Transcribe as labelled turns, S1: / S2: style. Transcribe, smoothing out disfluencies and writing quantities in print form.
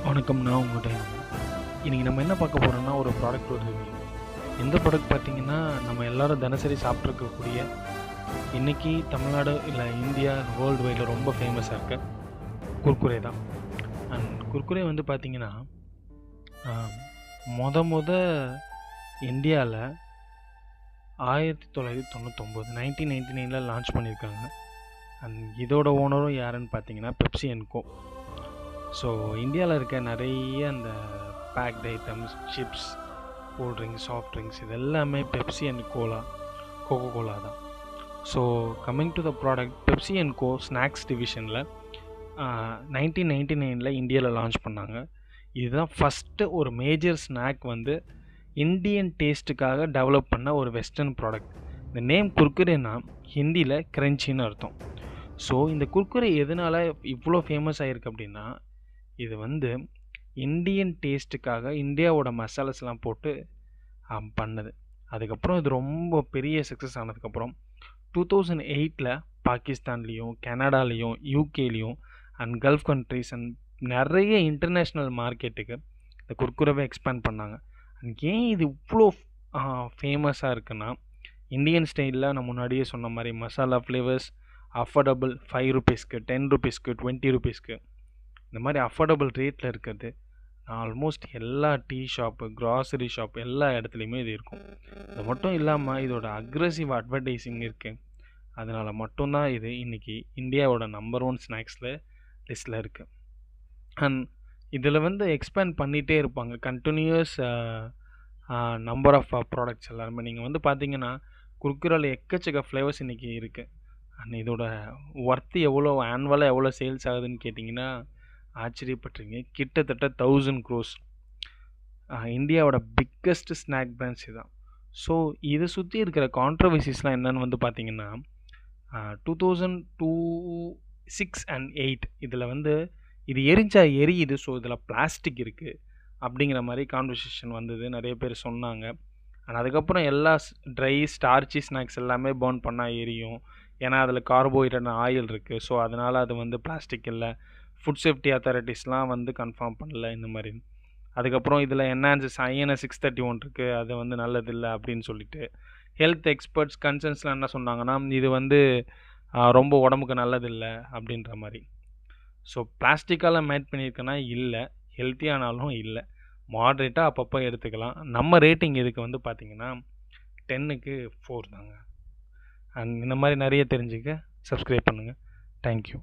S1: வணக்கம். நான் உங்கள்கிட்ட இன்றைக்கி நம்ம என்ன பார்க்க போகிறோம்னா ஒரு ப்ராடக்ட் ஒரு ரிவ்யூ. எந்த ப்ராடக்ட் பார்த்திங்கன்னா நம்ம எல்லோரும் தினசரி சாப்பிட்ருக்கக்கூடிய இன்றைக்கி தமிழ்நாடு இல்லை இந்தியா வேர்ல்டு வைடில் ரொம்ப ஃபேமஸாக இருக்க குர்குரே தான். அண்ட் குர்குரே வந்து பார்த்திங்கன்னா முத இந்தியாவில் 1999 1999 லான்ச் பண்ணியிருக்காங்க. அண்ட் இதோட ஓனரும் யாருன்னு பார்த்தீங்கன்னா பெப்சி அண்ட் கோ. ஸோ இந்தியாவில் இருக்க நிறைய அந்த packed items, chips, cool drinks, soft drinks இது எல்லாமே பெப்சி அண்ட் கோகோ கோலா தான். So coming to the product, Pepsi and co snacks டிவிஷனில் 1999 இந்தியாவில் லான்ச் பண்ணாங்க. இதுதான் ஃபஸ்ட்டு ஒரு மேஜர் ஸ்நாக் வந்து இந்தியன் டேஸ்ட்டுக்காக டெவலப் பண்ண ஒரு வெஸ்டர்ன் ப்ராடக்ட். இந்த நேம் குர்குரேனா ஹிந்தியில் கிரன்ச்சின்னு அர்த்தம். ஸோ இந்த குர்குரே எதனால் இவ்வளோ ஃபேமஸ் ஆகிருக்கு அப்படின்னா, இது வந்து இந்தியன் டேஸ்ட்டுக்காக இந்தியாவோட மசாலாஸ்லாம் போட்டு பண்ணுது. அதுக்கப்புறம் இது ரொம்ப பெரிய சக்ஸஸ் ஆனதுக்கப்புறம் 2008 பாகிஸ்தான்லேயும் கனடாலேயும் யூகேலேயும் அண்ட் கல்ஃப் கண்ட்ரீஸ் அண்ட் நிறைய இன்டர்நேஷ்னல் மார்க்கெட்டுக்கு இந்த குர்குரேவை எக்ஸ்பேண்ட் பண்ணாங்க. அண்ட் ஏன் இது இவ்வளோ ஃபேமஸாக இருக்குன்னா, இந்தியன் ஸ்டைலில் நான் முன்னாடியே சொன்ன மாதிரி மசாலா ஃப்ளேவர்ஸ் அஃபோர்டபுள், 5 ரூபீஸ்க்கு, 10 ரூபீஸ்க்கு, 20 ரூபீஸ்க்கு இந்த மாதிரி அஃபோர்டபுள் ரேட்டில் இருக்கிறது. ஆல்மோஸ்ட் எல்லா டீ ஷாப்பு, க்ராசரி ஷாப் எல்லா இடத்துலையுமே இது இருக்கும். அது மட்டும் இல்லாமல் இதோட அக்ரெசிவ் அட்வர்டைஸிங் இருக்குது. அதனால் மட்டும்தான் இது இன்றைக்கி இந்தியாவோட நம்பர் 1 ஸ்நாக்ஸில் லிஸ்ட்டில் இருக்குது. அண்ட் இதில் வந்து எக்ஸ்பேண்ட் பண்ணிகிட்டே இருப்பாங்க. கண்டினியூஸ் நம்பர் ஆஃப் ப்ராடக்ட்ஸ் எல்லாருமே நீங்கள் வந்து பார்த்தீங்கன்னா குர்குரேல எக்கச்சக்க ஃப்ளேவர்ஸ் இன்றைக்கி இருக்குது. அண்ட் இதோட ஒர்த்து எவ்வளோ, ஆனுவலாக எவ்வளோ சேல்ஸ் ஆகுதுன்னு கேட்டிங்கன்னா ஆச்சரியப்பட்டிருங்க. கிட்டத்தட்ட 1000 crores. இந்தியாவோட பிக்கஸ்ட் ஸ்நாக் பிராண்ட்ஸ் இதுதான். ஸோ இதை சுற்றி இருக்கிற கான்ட்ரவர்சிஸ்லாம் என்னென்னு வந்து பார்த்திங்கன்னா 2006 and 8 இதில் வந்து இது எரிஞ்சா எரியுது, ஸோ இதில் பிளாஸ்டிக் இருக்குது அப்படிங்கிற மாதிரி கான்வர்சேஷன் வந்தது. நிறைய பேர் சொன்னாங்க. அண்ட் அதுக்கப்புறம் எல்லா ட்ரை ஸ்டார்ச்சி ஸ்நாக்ஸ் எல்லாமே பர்ன் பண்ணால் எரியும், ஏன்னா அதில் கார்போஹைட்ரேட் ஆயில் இருக்குது. ஸோ அதனால் அது வந்து பிளாஸ்டிக் இல்லை, ஃபுட் சேஃப்டி அத்தாரிட்டிஸ்லாம் வந்து கன்ஃபார்ம் பண்ணல இந்த மாதிரி. அதுக்கப்புறம் இதில் என்ஹான்சஸ் INS 631 இருக்குது, அது வந்து நல்லதில்லை அப்படின்னு சொல்லிட்டு ஹெல்த் எக்ஸ்பர்ட்ஸ் கன்சர்ன்ஸ்லாம் என்ன சொன்னாங்கன்னா, இது வந்து ரொம்ப உடம்புக்கு நல்லதில்லை அப்படின்ற மாதிரி. ஸோ பிளாஸ்டிக்கால் மேட் பண்ணியிருக்கேன்னா இல்லை, ஹெல்த்தியானாலும் இல்லை, மாட்ரேட்டாக அப்பப்போ எடுத்துக்கலாம். நம்ம ரேட்டிங் இதுக்கு வந்து பார்த்திங்கன்னா 10க்கு 4 தாங்க. அண்ட் இந்த மாதிரி நிறைய தெரிஞ்சுக்க சப்ஸ்கிரைப் பண்ணுங்கள். தேங்க்யூ.